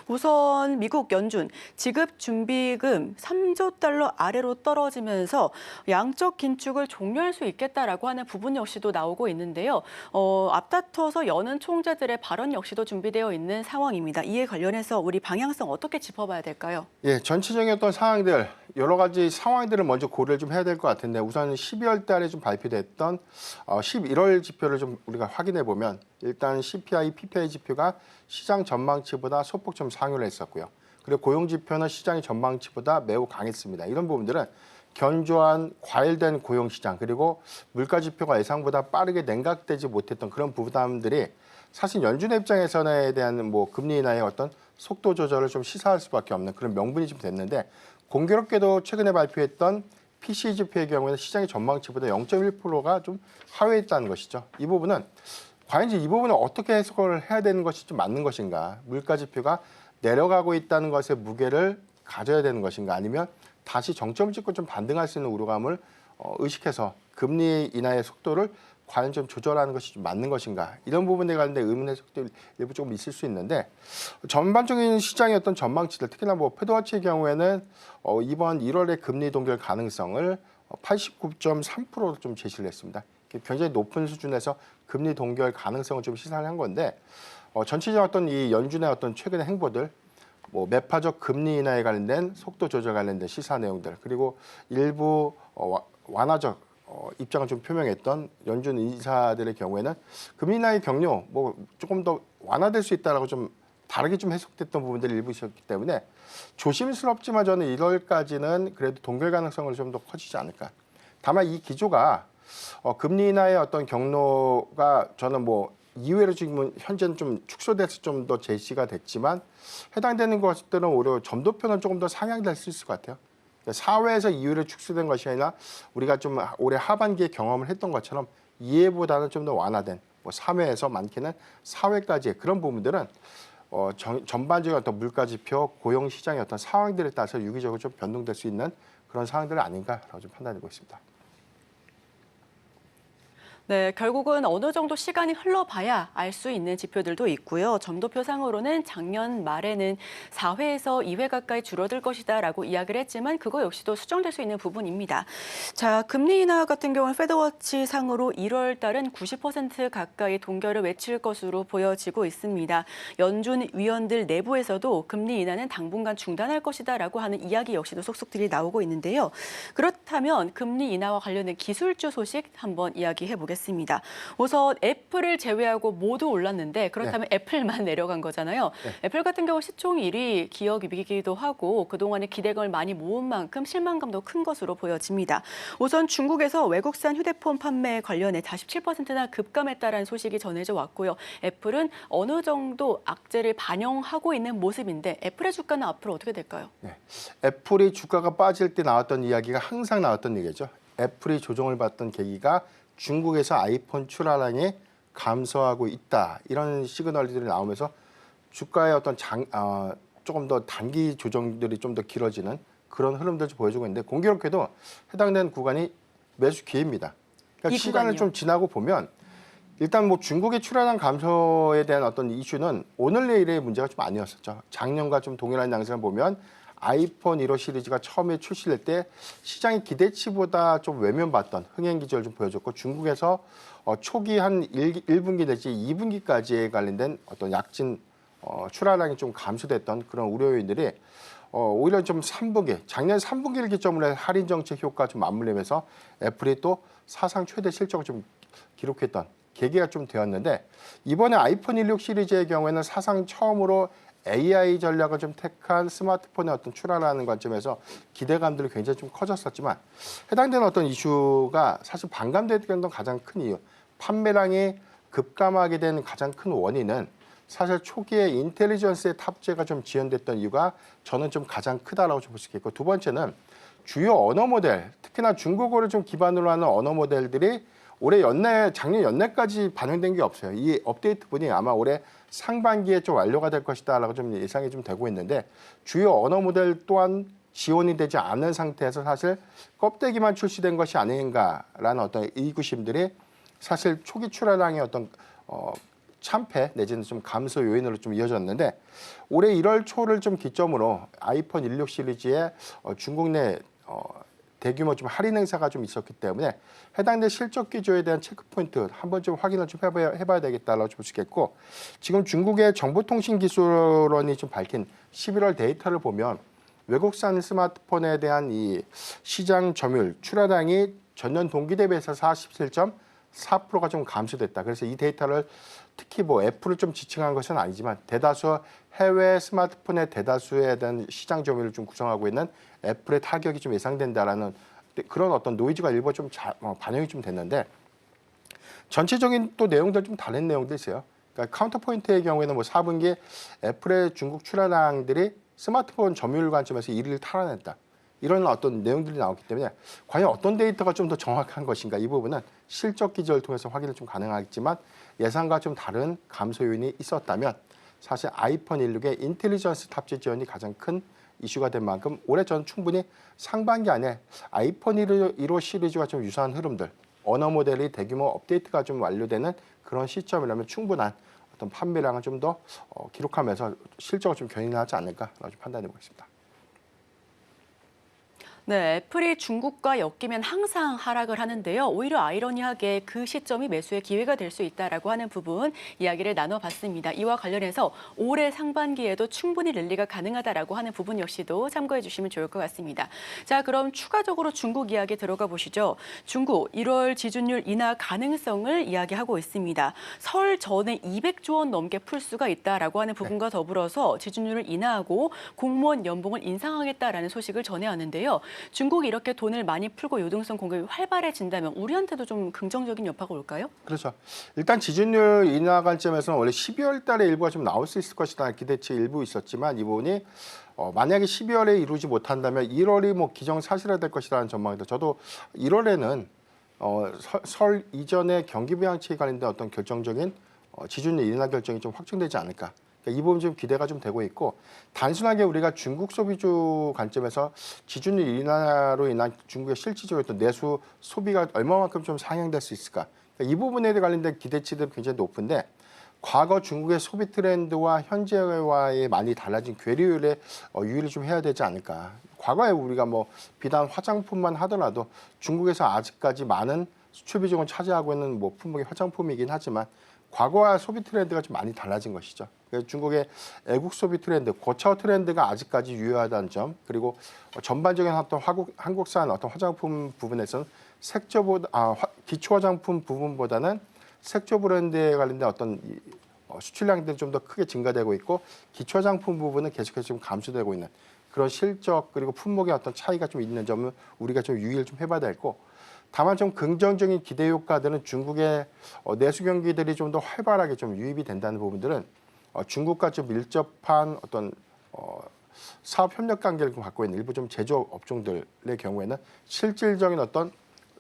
우선 미국 연준 지급 준비금 3조 달러 아래로 떨어지면서 양적 긴축을 종료할 수 있겠다라고 하는 부분 역시도 나오고 있는데요. 앞다퉈서 여는 총재들의 발언 역시도 준비되어 있는 상황입니다. 이에 관련해서 우리 방향성 어떻게 짚어봐야 될까요? 예, 전체적인 어떤 상황들, 여러 가지 상황들을 먼저 고려를 좀 해야 될 것 같은데 우선 12월 달에 좀 발표됐던 11월 지표를 좀 우리가 확인해 보면 일단 CPI, PPI 지표가 시장 전망치보다 소폭 좀 상회를 했었고요. 그리고 고용 지표는 시장의 전망치보다 매우 강했습니다. 이런 부분들은 견조한 과열된 고용 시장 그리고 물가 지표가 예상보다 빠르게 냉각되지 못했던 그런 부담들이 사실 연준의 입장에서는 대한 뭐 금리 인하의 어떤 속도 조절을 좀 시사할 수밖에 없는 그런 명분이 좀 됐는데 공교롭게도 최근에 발표했던 PCE 지표의 경우에는 시장의 전망치보다 0.1%가 좀 하회했다는 것이죠. 이 부분은 과연 이 부분을 어떻게 해석을 해야 되는 것이 좀 맞는 것인가? 물가 지표가 내려가고 있다는 것에 무게를 가져야 되는 것인가? 아니면 다시 정점을 찍고 좀 반등할 수 있는 우려감을 의식해서 금리 인하의 속도를 과연 좀 조절하는 것이 좀 맞는 것인가 이런 부분에 관련된 의문 해석도 일부 조금 있을 수 있는데 전반적인 시장의 어떤 전망치들 특히나 뭐 패드워치의 경우에는 이번 1월의 금리 동결 가능성을 89.3%로 좀 제시를 했습니다. 굉장히 높은 수준에서 금리 동결 가능성을 좀 시사를 한 건데 전체적인 어떤 이 연준의 어떤 최근의 행보들 뭐 매파적 금리 인하에 관련된 속도 조절 관련된 시사 내용들 그리고 일부 완화적 입장을 좀 표명했던 연준 인사들의 경우에는 금리 인하의 경로 뭐 조금 더 완화될 수 있다라고 좀 다르게 좀 해석됐던 부분들이 일부 있었기 때문에 조심스럽지만 저는 1월까지는 그래도 동결 가능성을 좀 더 커지지 않을까. 다만 이 기조가 금리 인하의 어떤 경로가 저는 뭐 이후로 지금 현재는 좀 축소돼서 좀 더 제시가 됐지만 해당되는 것들은 오히려 점도표는 조금 더 상향될 수 있을 것 같아요. 4회에서 2회로 축소된 것이 아니라 우리가 좀 올해 하반기에 경험을 했던 것처럼 2회보다는 좀 더 완화된 뭐 3회에서 많게는 4회까지의 그런 부분들은 전반적인 어떤 물가 지표, 고용 시장의 어떤 상황들에 따라서 유기적으로 좀 변동될 수 있는 그런 상황들은 아닌가라고 좀 판단되고 있습니다. 네, 결국은 어느 정도 시간이 흘러봐야 알 수 있는 지표들도 있고요. 점도표상으로는 작년 말에는 4회에서 2회 가까이 줄어들 것이다라고 이야기를 했지만 그거 역시도 수정될 수 있는 부분입니다. 자, 금리 인하 같은 경우는 패드워치 상으로 1월 달은 90% 가까이 동결을 외칠 것으로 보여지고 있습니다. 연준 위원들 내부에서도 금리 인하는 당분간 중단할 것이다라고 하는 이야기 역시도 속속들이 나오고 있는데요. 그렇다면 금리 인하와 관련된 기술주 소식 한번 이야기해 보겠습니다. 우선 애플을 제외하고 모두 올랐는데 그렇다면 네. 애플만 내려간 거잖아요. 네. 애플 같은 경우 시총일이 기업이기도 하고 그동안에 기대감을 많이 모은 만큼 실망감도 큰 것으로 보여집니다. 우선 중국에서 외국산 휴대폰 판매 관련해 47%나 급감했다라는 소식이 전해져 왔고요. 애플은 어느 정도 악재를 반영하고 있는 모습인데 애플의 주가는 앞으로 어떻게 될까요? 네. 애플이 주가가 빠질 때 나왔던 이야기가 항상 나왔던 얘기죠. 애플이 조정을 받던 계기가 중국에서 아이폰 출하량이 감소하고 있다. 이런 시그널들이 나오면서 주가의 어떤 조금 더 단기 조정들이 좀 더 길어지는 그런 흐름들을 보여주고 있는데 공교롭게도 해당되는 구간이 매수 기회입니다. 그러니까 시간을 구간이요? 좀 지나고 보면 일단 뭐 중국의 출하량 감소에 대한 어떤 이슈는 오늘 내일의 문제가 좀 아니었었죠. 작년과 좀 동일한 양상을 보면 아이폰 1호 시리즈가 처음에 출시될 때 시장의 기대치보다 좀 외면받던 흥행 기조를 좀 보여줬고 중국에서 초기 한 1분기 내지 2분기까지에 관련된 어떤 약진 출하량이 좀 감소됐던 그런 우려 요인들이 오히려 좀 3분기, 작년 3분기를 기점으로 해서 할인 정책 효과 좀 맞물리면서 애플이 또 사상 최대 실적을 좀 기록했던 계기가 좀 되었는데 이번에 아이폰 16 시리즈의 경우에는 사상 처음으로 AI 전략을 좀 택한 스마트폰의 어떤 출하라는 관점에서 기대감들이 굉장히 좀 커졌었지만 해당되는 어떤 이슈가 사실 반감됐던 가장 큰 이유, 판매량이 급감하게 된 가장 큰 원인은 사실 초기에 인텔리전스의 탑재가 좀 지연됐던 이유가 저는 좀 가장 크다라고 볼 수 있겠고 두 번째는 주요 언어 모델, 특히나 중국어를 좀 기반으로 하는 언어 모델들이 올해 작년 연내까지 반영된 게 없어요. 이 업데이트분이 아마 올해 상반기에 좀 완료가 될 것이다라고 좀 예상이 좀 되고 있는데 주요 언어 모델 또한 지원이 되지 않은 상태에서 사실 껍데기만 출시된 것이 아닌가라는 어떤 의구심들이 사실 초기 출하량의 어떤 참패 내지는 좀 감소 요인으로 좀 이어졌는데 올해 1월 초를 좀 기점으로 아이폰 16 시리즈에 중국 내 대규모 좀 할인 행사가 좀 있었기 때문에 해당된 실적 기조에 대한 체크 포인트 한번 좀 확인을 좀 해봐야 되겠다라고 볼 수 있겠고 지금 중국의 정보통신기술원이 좀 밝힌 11월 데이터를 보면 외국산 스마트폰에 대한 이 시장 점유율 출하량이 전년 동기 대비해서 47.4%가 좀 감소됐다. 그래서 이 데이터를 특히 뭐 애플을 좀 지칭한 것은 아니지만 대다수 해외 스마트폰의 대다수에 대한 시장 점유율을 좀 구성하고 있는 애플의 타격이 좀 예상된다라는 그런 어떤 노이즈가 일부 좀 반영이 좀 됐는데 전체적인 또 내용들 좀 다른 내용도 있어요. 그러니까 카운터 포인트의 경우에는 뭐 4분기 애플의 중국 출하량들이 스마트폰 점유율 관점에서 1위를 탈환했다. 이런 어떤 내용들이 나왔기 때문에 과연 어떤 데이터가 좀 더 정확한 것인가 이 부분은 실적 기조를 통해서 확인을 좀 가능하겠지만 예상과 좀 다른 감소 요인이 있었다면 사실 아이폰 16의 인텔리전스 탑재 지원이 가장 큰 이슈가 된 만큼 올해 전 충분히 상반기 안에 아이폰 15 시리즈와 좀 유사한 흐름들 언어 모델이 대규모 업데이트가 좀 완료되는 그런 시점이라면 충분한 어떤 판매량을 좀 더 기록하면서 실적을 좀 견인하지 않을까라고 좀 판단해 보겠습니다. 네, 애플이 중국과 엮이면 항상 하락을 하는데요. 오히려 아이러니하게 그 시점이 매수의 기회가 될 수 있다라고 하는 부분 이야기를 나눠봤습니다. 이와 관련해서 올해 상반기에도 충분히 랠리가 가능하다라고 하는 부분 역시도 참고해 주시면 좋을 것 같습니다. 자, 그럼 추가적으로 중국 이야기 들어가 보시죠. 중국 1월 지준율 인하 가능성을 이야기하고 있습니다. 설 전에 200조 원 넘게 풀 수가 있다라고 하는 부분과 더불어서 지준율을 인하하고 공무원 연봉을 인상하겠다라는 소식을 전해왔는데요. 중국이 이렇게 돈을 많이 풀고 유동성 공급이 활발해진다면 우리한테도 좀 긍정적인 여파가 올까요? 그렇죠. 일단 지준율 인하 관점에서는 원래 12월 달에 일부가 좀 나올 수 있을 것이다 기대치 일부 있었지만 이 부분이 만약에 12월에 이루지 못한다면 1월이 뭐 기정사실화될 것이라는 전망인데 저도 1월에는 설 이전에 경기 부양책에 관련된 어떤 결정적인 지준율 인하 결정이 좀 확정되지 않을까. 이 부분 좀 기대가 좀 되고 있고 단순하게 우리가 중국 소비주 관점에서 지준율 인하로 인한 중국의 실질적인 어떤 내수 소비가 얼마만큼 좀 상향될 수 있을까 이 부분에 관련된 기대치들이 굉장히 높은데 과거 중국의 소비 트렌드와 현재와의 많이 달라진 괴리율에 유의를 좀 해야 되지 않을까. 과거에 우리가 뭐 비단 화장품만 하더라도 중국에서 아직까지 많은 수출 비중을 차지하고 있는 뭐 품목이 화장품이긴 하지만 과거와 소비 트렌드가 좀 많이 달라진 것이죠. 그래서 중국의 애국 소비 트렌드, 고쳐 트렌드가 아직까지 유효하다는 점, 그리고 전반적인 어떤 한국산 어떤 화장품 부분에서는 기초 화장품 부분보다는 색조 브랜드에 관련된 어떤 수출량들이 좀 더 크게 증가되고 있고 기초 화장품 부분은 계속해서 좀 감소되고 있는 그런 실적 그리고 품목의 어떤 차이가 좀 있는 점을 우리가 좀 유의를 좀 해봐야 되고. 다만 좀 긍정적인 기대 효과들은 중국의 내수 경기들이 좀 더 활발하게 좀 유입이 된다는 부분들은 중국과 좀 밀접한 어떤 사업 협력 관계를 갖고 있는 일부 좀 제조업 업종들의 경우에는 실질적인 어떤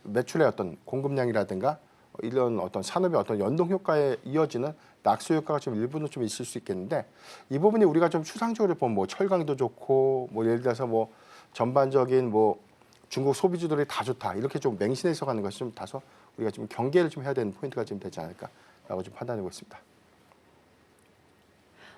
매출의 어떤 공급량이라든가 이런 어떤 산업의 어떤 연동 효과에 이어지는 낙수 효과가 좀 일부는 좀 있을 수 있겠는데 이 부분이 우리가 좀 추상적으로 보면 뭐 철강도 좋고 뭐 예를 들어서 뭐 전반적인 뭐 중국 소비주들이 다 좋다 이렇게 좀 맹신해서 가는 것이 좀 다소 우리가 좀 경계를 좀 해야 되는 포인트가 좀 되지 않을까라고 좀 판단하고 있습니다.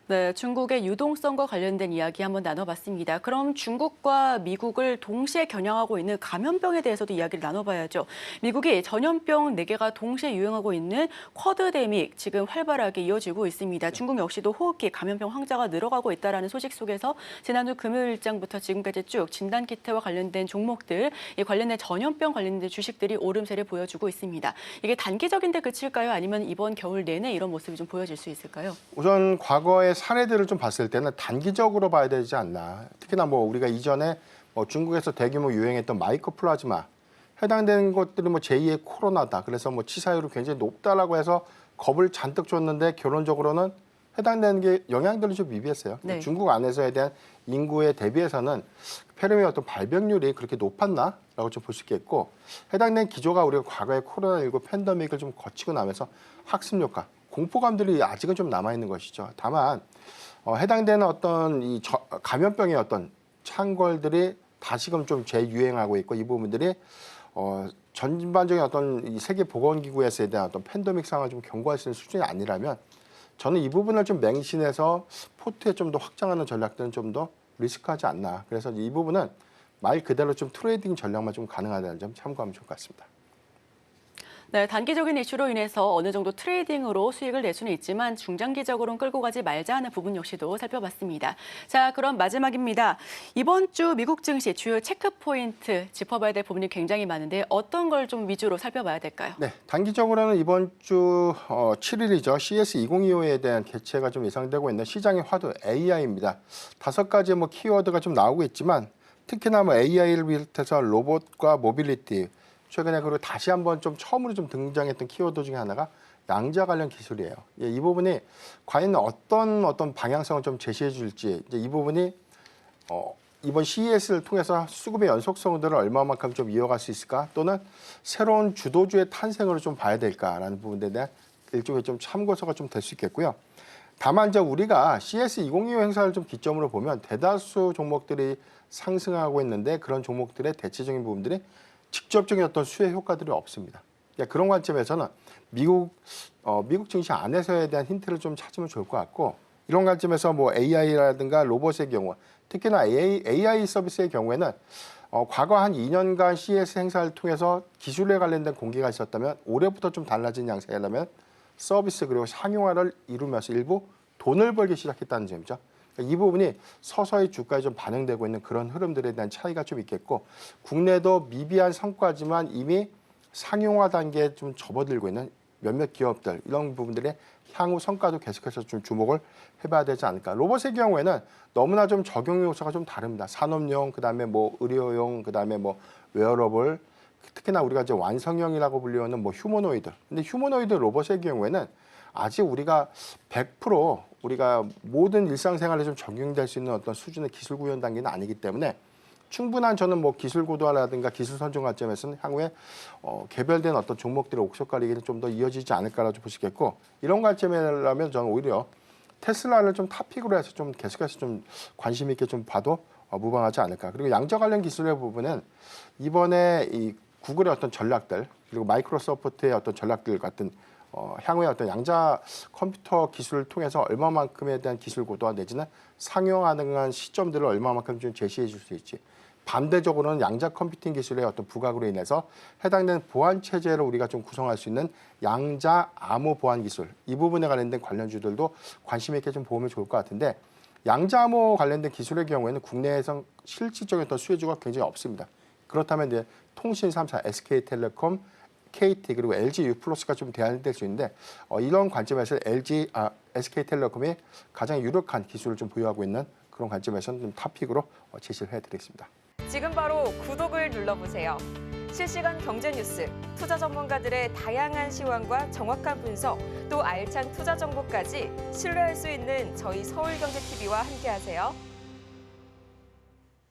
네, 중국의 유동성과 관련된 이야기 한번 나눠봤습니다. 그럼 중국과 미국을 동시에 겨냥하고 있는 감염병에 대해서도 이야기를 나눠봐야죠. 미국이 전염병 4개가 동시에 유행하고 있는 쿼드데믹 지금 활발하게 이어지고 있습니다. 중국 역시도 호흡기 감염병 환자가 늘어가고 있다는 소식 속에서 지난주 금요일장부터 지금까지 쭉 진단키트와 관련된 종목들, 이 관련된 전염병 관련된 주식들이 오름세를 보여주고 있습니다. 이게 단기적인데 그칠까요? 아니면 이번 겨울 내내 이런 모습이 좀 보여질 수 있을까요? 우선 과거의 사례들을 좀 봤을 때는 단기적으로 봐야 되지 않나. 특히나 뭐 우리가 이전에 뭐 중국에서 대규모 유행했던 마이코플라즈마 해당되는 것들이 뭐 제2의 코로나다. 그래서 뭐 치사율이 굉장히 높다라고 해서 겁을 잔뜩 줬는데 결론적으로는 해당되는 게 영향들이 좀 미비했어요. 네. 중국 안에서에 대한 인구에 대비해서는 폐렴의 어떤 발병률이 그렇게 높았나라고 좀 볼 수 있겠고 해당된 기조가 우리가 과거의 코로나19 팬데믹을 좀 거치고 나면서 학습 효과, 공포감들이 아직은 좀 남아 있는 것이죠. 다만 해당되는 어떤 이 감염병의 어떤 창궐들이 다시금 좀 재유행하고 있고 이 부분들이 전반적인 어떤 이 세계 보건기구에서에 대한 어떤 팬데믹 상황을 좀 경고할 수 있는 수준이 아니라면 저는 이 부분을 좀 맹신해서 포트에 좀 더 확장하는 전략들은 좀 더 리스크하지 않나. 그래서 이 부분은 말 그대로 좀 트레이딩 전략만 좀 가능하다는 점 참고하면 좋을 것 같습니다. 네, 단기적인 이슈로 인해서 어느 정도 트레이딩으로 수익을 낼 수는 있지만 중장기적으로는 끌고 가지 말자 하는 부분 역시도 살펴봤습니다. 자, 그럼 마지막입니다. 이번 주 미국 증시 주요 체크 포인트 짚어봐야 될 부분이 굉장히 많은데 어떤 걸 좀 위주로 살펴봐야 될까요? 네, 단기적으로는 이번 주 7일이죠. CS2025에 대한 개최가 좀 예상되고 있는 시장의 화두 AI입니다. 5가지 뭐 키워드가 좀 나오고 있지만 특히나 뭐 AI를 비롯해서 로봇과 모빌리티, 최근에 그리고 다시 한번 좀 처음으로 좀 등장했던 키워드 중에 하나가 양자 관련 기술이에요. 예, 이 부분이 과연 어떤 방향성을 좀 제시해 줄지 이제 이 부분이 이번 CES를 통해서 수급의 연속성들을 얼마만큼 좀 이어갈 수 있을까 또는 새로운 주도주의 탄생으로 좀 봐야 될까라는 부분에 대한 일종의 좀 참고서가 좀 될 수 있겠고요. 다만 이제 우리가 CS2025 행사를 좀 기점으로 보면 대다수 종목들이 상승하고 있는데 그런 종목들의 대체적인 부분들이 직접적인 어떤 수혜 효과들이 없습니다. 그런 관점에서는 미국 증시 안에서에 대한 힌트를 좀 찾으면 좋을 것 같고 이런 관점에서 뭐 AI라든가 로봇의 경우 특히나 AI 서비스의 경우에는 과거 한 2년간 CES 행사를 통해서 기술에 관련된 공개가 있었다면 올해부터 좀 달라진 양상이라면 서비스 그리고 상용화를 이루면서 일부 돈을 벌기 시작했다는 점이죠. 이 부분이 서서히 주가에 좀 반영되고 있는 그런 흐름들에 대한 차이가 좀 있겠고 국내도 미비한 성과지만 이미 상용화 단계에 좀 접어들고 있는 몇몇 기업들 이런 부분들의 향후 성과도 계속해서 좀 주목을 해봐야 되지 않을까. 로봇의 경우에는 너무나 좀 적용 요소가 좀 다릅니다. 산업용, 그다음에 뭐 의료용, 그다음에 뭐 웨어러블, 특히나 우리가 이제 완성형이라고 불리는 뭐 휴머노이드. 근데 휴머노이드 로봇의 경우에는 아직 우리가 100% 우리가 모든 일상생활에 좀 적용될 수 있는 어떤 수준의 기술 구현 단계는 아니기 때문에 충분한 저는 뭐 기술 고도화라든가 기술 선정 관점에서는 향후에 개별된 어떤 종목들의 옥석 가리기는 좀 더 이어지지 않을까라고 볼 수 있겠고 이런 관점이라면 저는 오히려 테슬라를 좀 탑픽으로 해서 좀 계속해서 좀 관심 있게 좀 봐도 무방하지 않을까. 그리고 양자 관련 기술의 부분은 이번에 이 구글의 어떤 전략들 그리고 마이크로소프트의 어떤 전략들 같은 향후에 어떤 양자 컴퓨터 기술을 통해서 얼마만큼에 대한 기술 고도화 내지는 상용화 가능한 시점들을 얼마만큼 좀 제시해 줄 수 있지. 반대적으로는 양자 컴퓨팅 기술의 어떤 부각으로 인해서 해당되는 보안 체제를 우리가 좀 구성할 수 있는 양자 암호 보안 기술 이 부분에 관련된 관련주들도 관심 있게 좀 보면 좋을 것 같은데 양자 암호 관련된 기술의 경우에는 국내에서 실질적인 어떤 수혜주가 굉장히 없습니다. 그렇다면 이제 통신 3사 SK텔레콤 KT 그리고 LG U+가 좀 대안될 수 있는데 이런 관점에서 SK텔레콤이 가장 유력한 기술을 좀 보유하고 있는 그런 관점에서는 좀 탑픽으로 제시를 해드리겠습니다. 지금 바로 구독을 눌러보세요. 실시간 경제 뉴스, 투자 전문가들의 다양한 시황과 정확한 분석, 또 알찬 투자 정보까지 신뢰할 수 있는 저희 서울경제TV와 함께하세요.